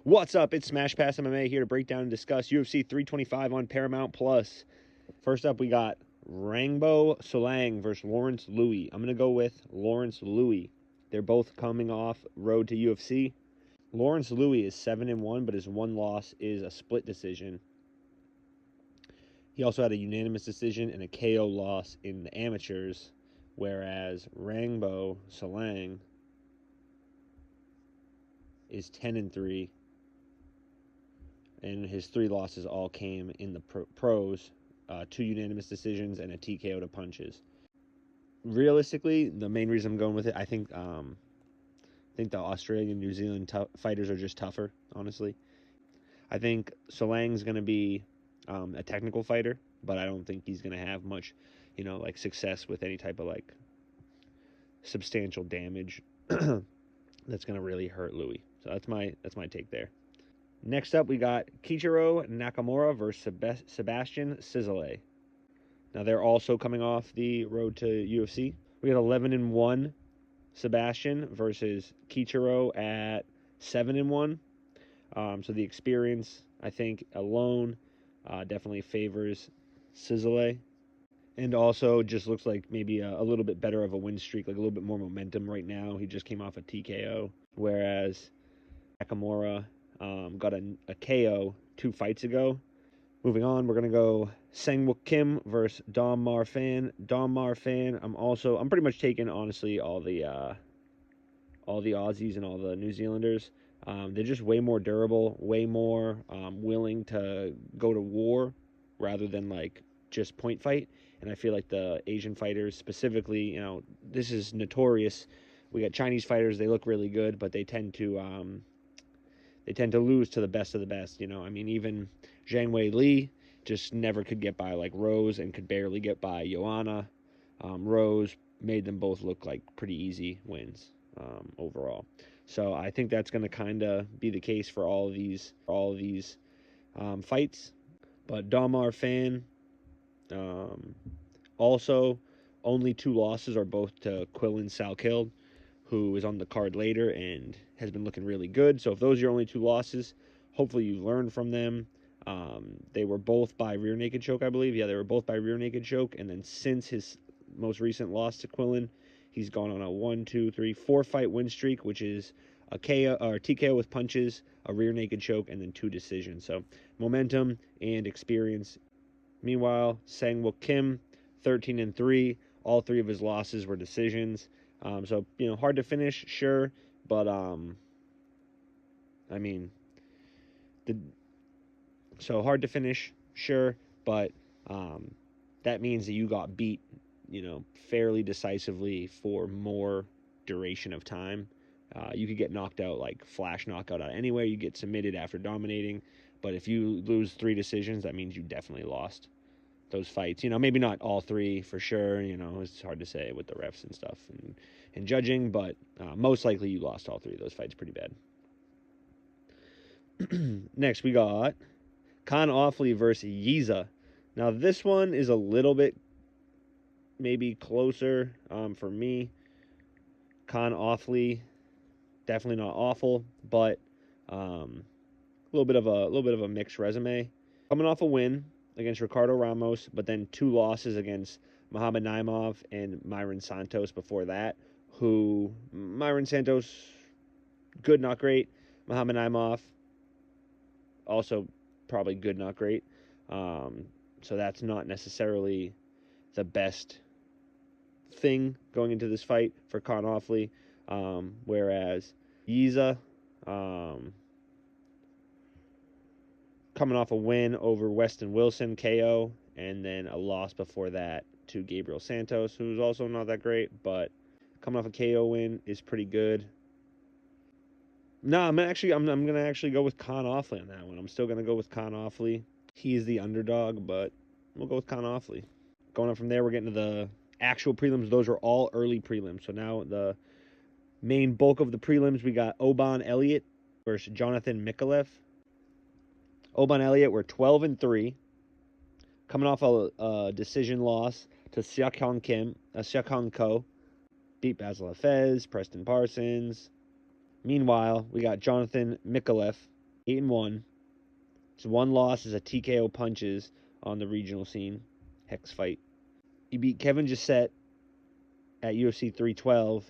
What's up? It's Smash Pass MMA here to break down and discuss UFC 325 on Paramount Plus. First up, we got Rangbo Solang versus Lawrence Louis. I'm going to go with Lawrence Louis. They're both coming off road to UFC. Lawrence Louis is 7-1, but his one loss is a split decision. He also had a unanimous decision and a KO loss in the amateurs, whereas Rangbo Solang is 10-3. And his three losses all came in the pros, 2 unanimous decisions and a TKO to punches. Realistically, the main reason I'm going with it, I think the Australian, New Zealand fighters are just tougher, honestly. I think Solang's going to be a technical fighter, but I don't think he's going to have much, success with any type of, substantial damage that's going to really hurt Louis. So that's my take there. Next up, we got Kichiro Nakamura versus Sebastian Cizale. Now, they're also coming off the road to UFC. We got 11-1 Sebastian versus Kichiro at 7-1. So the experience, I think, alone definitely favors Cizale. And also just looks like maybe a little bit better of a win streak, like a little bit more momentum right now. He just came off a TKO, whereas Nakamura got a KO 2 fights ago. Moving on, we're gonna go Sang-Wook Kim versus Dom Marfan. Dom Marfan, I'm pretty much taking, honestly, all the Aussies and all the New Zealanders. They're just way more durable, way more willing to go to war rather than just point fight. And I feel like the Asian fighters specifically, this is notorious. We got Chinese fighters; they look really good, but they tend to lose to the best of the best. Even Zhang Wei Li just never could get by Rose and could barely get by Joanna. Rose made them both look like pretty easy wins overall. So I think that's going to kind of be the case for all of these fights. But Dom Marfan, also only 2 losses are both to Quillan Salkild, who is on the card later and has been looking really good. So if those are your only 2 losses, hopefully you learn from them. They were both by rear naked choke, I believe. Yeah, they were both by rear naked choke. And then since his most recent loss to Quillan, he's gone on a 4-fight win streak, which is a KO or TKO with punches, a rear naked choke, and then 2 decisions. So momentum and experience. Meanwhile, Sang-Wook Kim, 13-3. All 3 of his losses were decisions. So, hard to finish, sure, but, hard to finish, sure, but, that means that you got beat, fairly decisively for more duration of time. You could get knocked out, flash knockout out anywhere. You get submitted after dominating, but if you lose 3 decisions, that means you definitely lost those fights. Maybe not all 3 for sure. It's hard to say with the refs and stuff and judging, but most likely you lost all 3 of those fights pretty bad. Next, we got Khan Offley versus Yiza. Now, this one is a little bit maybe closer for me. Khan Offley, definitely not awful, but a little bit of a mixed resume. Coming off a win against Ricardo Ramos, but then 2 losses against Muhammad Naimov and Myron Santos before that, who Myron Santos, good, not great. Muhammad Naimov, also probably good, not great. So that's not necessarily the best thing going into this fight for Khan Offley. Whereas Yiza, coming off a win over Weston Wilson, KO, and then a loss before that to Gabriel Santos, who's also not that great, but coming off a KO win is pretty good. No, I'm gonna actually go with Khan Offley on that one. I'm still gonna go with Khan Offley. He's the underdog, but we'll go with Khan Offley. Going on from there, we're getting to the actual prelims. Those are all early prelims. So now the main bulk of the prelims, we got Oban Elliott versus Jonathan Mikalev. Oban Elliott were 12-3, coming off a decision loss to Seok-Hong Ko. Beat Basil Hafez, Preston Parsons. Meanwhile, we got Jonathan Mikalev 8-1. His one loss is a TKO punches on the regional scene, Hex fight. He beat Kevin Gisette at UFC 312.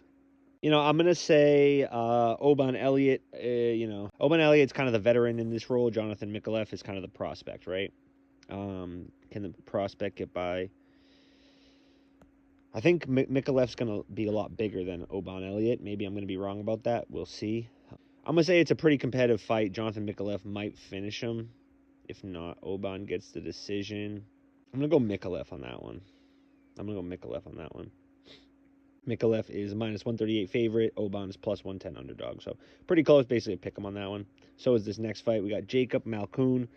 I'm going to say Oban Elliott. Oban Elliott's kind of the veteran in this role. Jonathan Mikalev is kind of the prospect, right? Can the prospect get by? I think Mikalev's going to be a lot bigger than Oban Elliott. Maybe I'm going to be wrong about that. We'll see. I'm going to say it's a pretty competitive fight. Jonathan Mikalev might finish him. If not, Oban gets the decision. I'm going to go Mikalev on that one. Mikalev is minus 138 favorite. Oban's plus 110 underdog. So pretty close. Basically a pick 'em on that one. So is this next fight. We got Jacob Malkoun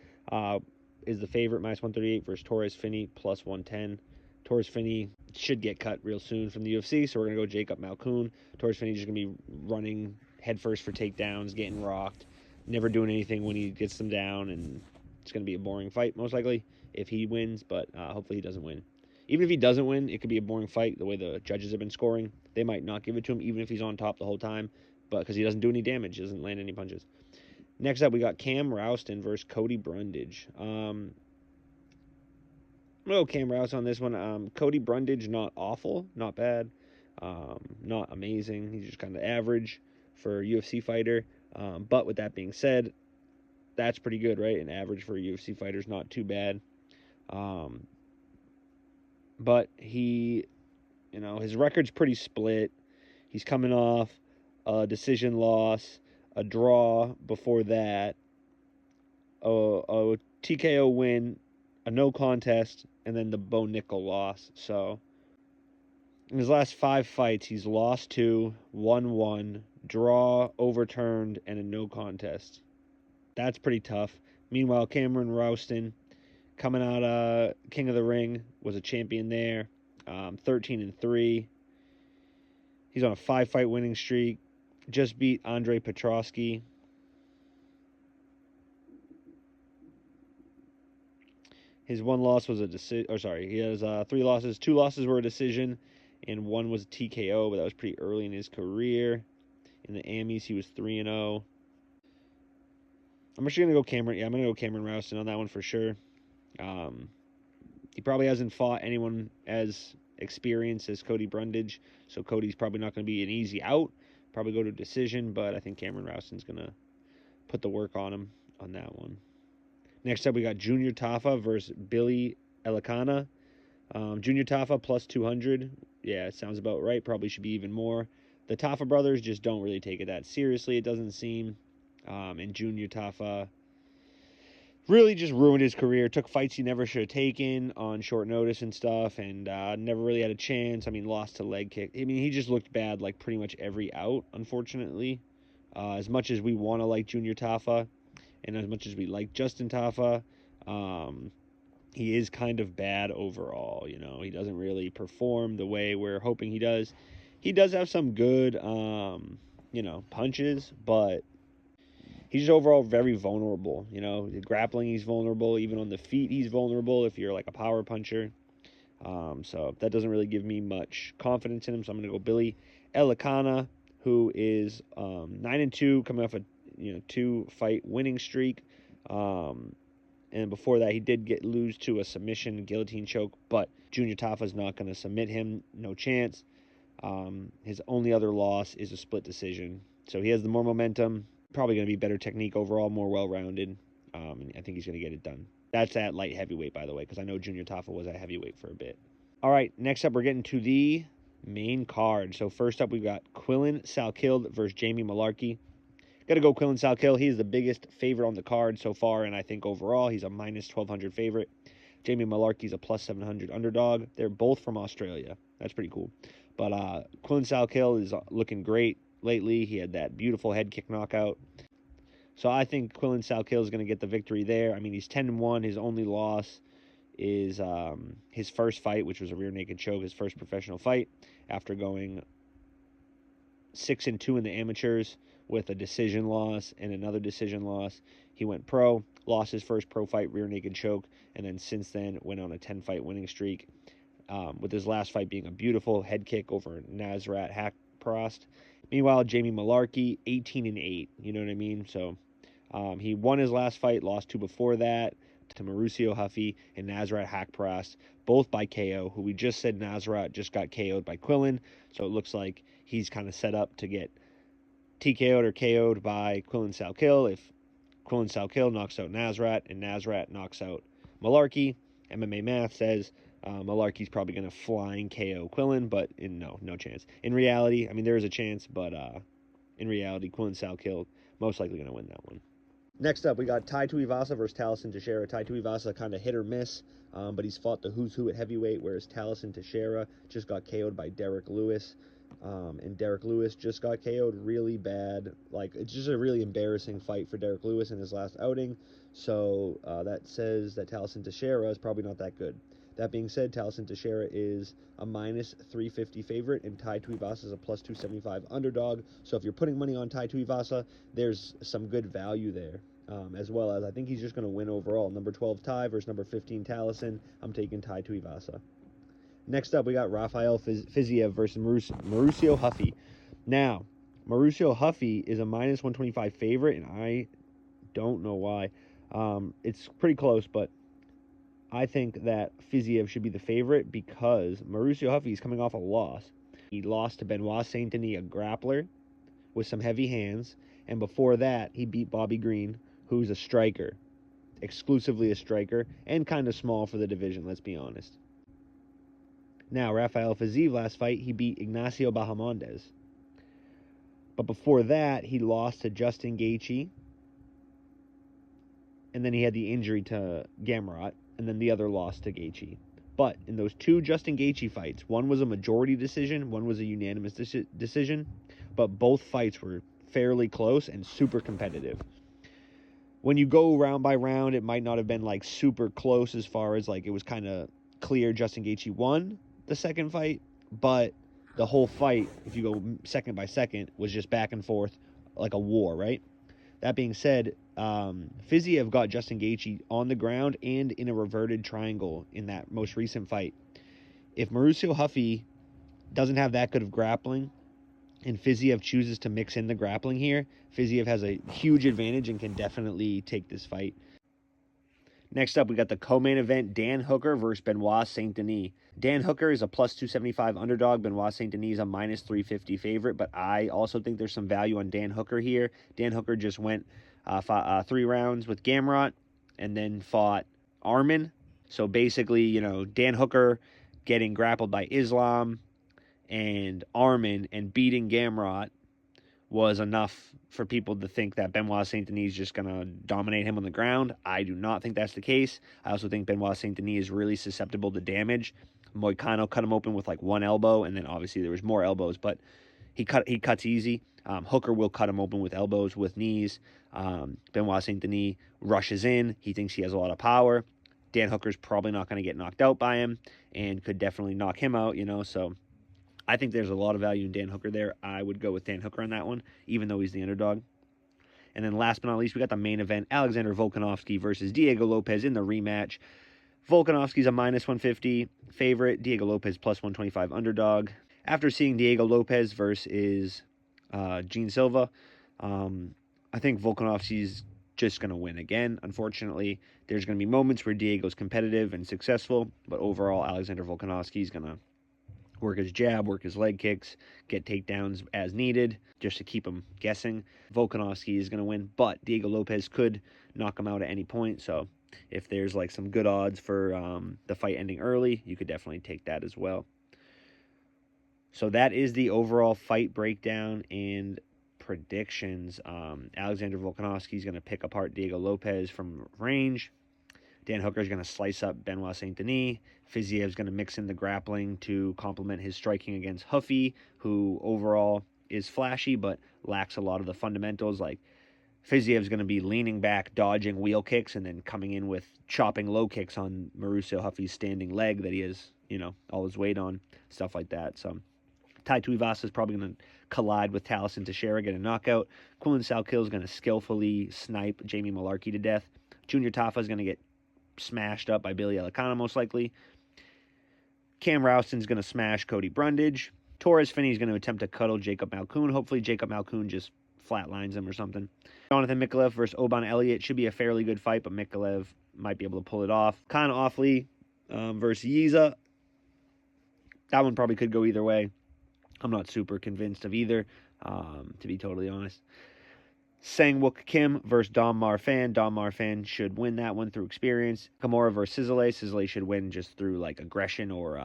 is the favorite, minus 138 versus Torres Finney, plus 110. Torres Finney should get cut real soon from the UFC, so we're going to go Jacob Malkoun. Torres Finney just going to be running headfirst for takedowns, getting rocked, never doing anything when he gets them down, and it's going to be a boring fight, most likely, if he wins, but hopefully he doesn't win. Even if he doesn't win, it could be a boring fight, the way the judges have been scoring. They might not give it to him, even if he's on top the whole time, but because he doesn't do any damage, doesn't land any punches. Next up, we got Cam Rouston versus Cody Brundage. I'm going to go Cam Rouse on this one. Cody Brundage, not awful, not bad, not amazing. He's just kind of average for a UFC fighter. But with that being said, that's pretty good, right? An average for a UFC fighter is not too bad. But he, his record's pretty split. He's coming off a decision loss, a draw before that, a TKO win, a no contest, and then the Bo Nickel loss. So in his last 5 fights, he's lost 2, won 1, draw, overturned, and a no contest. That's pretty tough. Meanwhile, Cameron Rouston, coming out King of the Ring, was a champion there, 13-3. He's on a 5-fight winning streak. Just beat Andre Petrosky. His one loss was a decision. He has 3 losses. 2 losses were a decision, and 1 was a TKO, but that was pretty early in his career. In the Amis, he was 3-0. I'm actually gonna go Cameron. Yeah, I'm gonna go Cameron Rouston on that one for sure. He probably hasn't fought anyone as experienced as Cody Brundage, so Cody's probably not going to be an easy out. Probably go to decision, but I think Cameron Rouston's going to put the work on him on that one. Next up, we got Junior Tafa versus Billy Elikana. Junior Tafa plus 200. Yeah, it sounds about right. Probably should be even more. The Tafa brothers just don't really take it that seriously, it doesn't seem. And Junior Tafa really just ruined his career. Took fights he never should have taken on short notice and stuff, and never really had a chance. Lost to leg kick. He just looked bad like pretty much every out, unfortunately. As much as we want to like Junior Tafa, and as much as we like Justin Tafa, he is kind of bad overall. He doesn't really perform the way we're hoping he does. He does have some good, punches, but he's just overall very vulnerable. The grappling, he's vulnerable. Even on the feet, he's vulnerable if you're like a power puncher. So that doesn't really give me much confidence in him. So I'm going to go Billy Elikana, who is 9-2, coming off a 2-fight winning streak. And before that, he did lose to a submission guillotine choke, but Junior Tafa's not going to submit him. No chance. His only other loss is a split decision. So he has the more momentum. Probably going to be better technique overall, more well-rounded. And I think he's going to get it done. That's at light heavyweight, by the way, because I know Junior Tafa was at heavyweight for a bit. All right, next up, we're getting to the main card. So first up, we've got Quillen Salkild versus Jamie Malarkey. Got to go Quillen Salkild. He's the biggest favorite on the card so far, and I think overall he's a minus 1,200 favorite. Jamie Malarkey's a plus 700 underdog. They're both from Australia. That's pretty cool. But Quillen Salkild is looking great lately. He had that beautiful head kick knockout. So I think Quillen Salkild is going to get the victory there. He's 10-1. His only loss is his first fight, which was a rear naked choke, his first professional fight, after going 6-2 in the amateurs with a decision loss and another decision loss. He went pro, lost his first pro fight, rear naked choke, and then since then went on a 10-fight winning streak, with his last fight being a beautiful head kick over Nasrat Haqparast. Meanwhile, Jamie Malarkey, 18-8. You know what I mean? So He won his last fight, lost two before that to Mauricio Huffy and Nasrat Hakparas, both by KO, who we just said Nasrat just got KO'd by Quillen. So it looks like he's kind of set up to get TKO'd or KO'd by Quillen Salkill. If Quillen Salkill knocks out Nasrat and Nasrat knocks out Malarkey, MMA math says Malarkey's probably going to flying KO Quillen, but no chance. In reality, I mean, there is a chance, but in reality, Quillen Salkill most likely going to win that one. Next up, we got Tai Tuivasa versus Talison Teixeira. Tai Tuivasa kind of hit or miss, but he's fought the who's who at heavyweight, whereas Talison Teixeira just got KO'd by Derek Lewis. And Derek Lewis just got KO'd really bad. Like, it's just a really embarrassing fight for Derek Lewis in his last outing. So that says that Talison Teixeira is probably not that good. That being said, Talison Teixeira is a minus 350 favorite, and Tai Tuivasa is a plus 275 underdog. So if you're putting money on Tai Tuivasa, there's some good value there. As well as I think he's just going to win overall. Number 12 Tai versus number 15 Talison. I'm taking Tai Tuivasa. Next up, we got Rafael Fiziev versus Mauricio Huffy. Now, Mauricio Huffy is a minus 125 favorite, and I don't know why. It's pretty close, but I think that Fiziev should be the favorite because Mauricio Huffy is coming off a loss. He lost to Benoit Saint-Denis, a grappler with some heavy hands, and before that, he beat Bobby Green, who's a striker, exclusively a striker, and kind of small for the division, let's be honest. Now, Rafael Fiziev last fight, he beat Ignacio Bahamondes. But before that, he lost to Justin Gaethje, and then he had the injury to Gamrot, and then the other loss to Gaethje. But in those two Justin Gaethje fights, one was a majority decision, one was a unanimous decision, but both fights were fairly close and super competitive. When you go round by round, it might not have been like super close as far as like it was kind of clear Justin Gaethje won the second fight, but the whole fight, if you go second by second, was just back and forth like a war, right? That being said, Fiziev got Justin Gaethje on the ground and in a reverted triangle in that most recent fight. If Mauricio Huffy doesn't have that good of grappling and Fiziev chooses to mix in the grappling here, Fiziev has a huge advantage and can definitely take this fight. Next up, we got the co-main event, Dan Hooker versus Benoit Saint-Denis. Dan Hooker is a plus 275 underdog. Benoit Saint-Denis is a minus 350 favorite, but I also think there's some value on Dan Hooker here. Dan Hooker just went 3 rounds with Gamrot and then fought Arman. So basically, Dan Hooker getting grappled by Islam and Arman and beating Gamrot was enough for people to think that Benoit Saint-Denis is just going to dominate him on the ground. I do not think that's the case. I also think Benoit Saint-Denis is really susceptible to damage. Moicano cut him open with like one elbow, and then obviously there was more elbows, but he cuts easy. Hooker will cut him open with elbows, with knees. Benoit Saint-Denis rushes in. He thinks he has a lot of power. Dan Hooker's probably not going to get knocked out by him and could definitely knock him out, so I think there's a lot of value in Dan Hooker there. I would go with Dan Hooker on that one, even though he's the underdog. And then last but not least, we got the main event, Alexander Volkanovski versus Diego Lopez in the rematch. Volkanovski's a minus 150 favorite, Diego Lopez plus 125 underdog. After seeing Diego Lopez versus Gene Silva, I think Volkanovski's just going to win again. Unfortunately, there's going to be moments where Diego's competitive and successful, but overall, Alexander Volkanovski's going to work his jab, work his leg kicks, get takedowns as needed, just to keep him guessing. Volkanovski is going to win, but Diego Lopez could knock him out at any point. So if there's like some good odds for the fight ending early, you could definitely take that as well. So that is the overall fight breakdown and predictions. Alexander Volkanovski is going to pick apart Diego Lopez from range. Dan Hooker is going to slice up Benoit Saint-Denis. Fiziev is going to mix in the grappling to complement his striking against Huffy, who overall is flashy but lacks a lot of the fundamentals. Like Fiziev is going to be leaning back, dodging wheel kicks, and then coming in with chopping low kicks on Mauricio Huffy's standing leg that he has, all his weight on, stuff like that. So Tai Tuivasa is probably going to collide with Talison Teixeira, get a knockout. Quillen Salkill is going to skillfully snipe Jamie Malarkey to death. Junior Tafa is going to get smashed up by Billy Elicana, most likely. Cam Rowston's going to smash Cody Brundage. Torres Finney is going to attempt to cuddle Jacob Malkoun. Hopefully Jacob Malkoun just flatlines him or something. Jonathan Mikalev versus Oban Elliott should be a fairly good fight, but Mikalev might be able to pull it off. Khan Offley versus Yiza. That one probably could go either way. I'm not super convinced of either, to be totally honest. Sang-Wook Kim versus Dom Marfan. Dom Marfan should win that one through experience. Kimura versus Sizzle. Sizzle should win just through like aggression or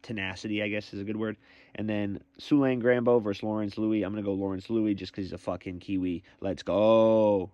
tenacity, I guess is a good word. And then Sulan Grambo versus Lawrence Louis. I'm going to go Lawrence Louis just because he's a fucking Kiwi. Let's go.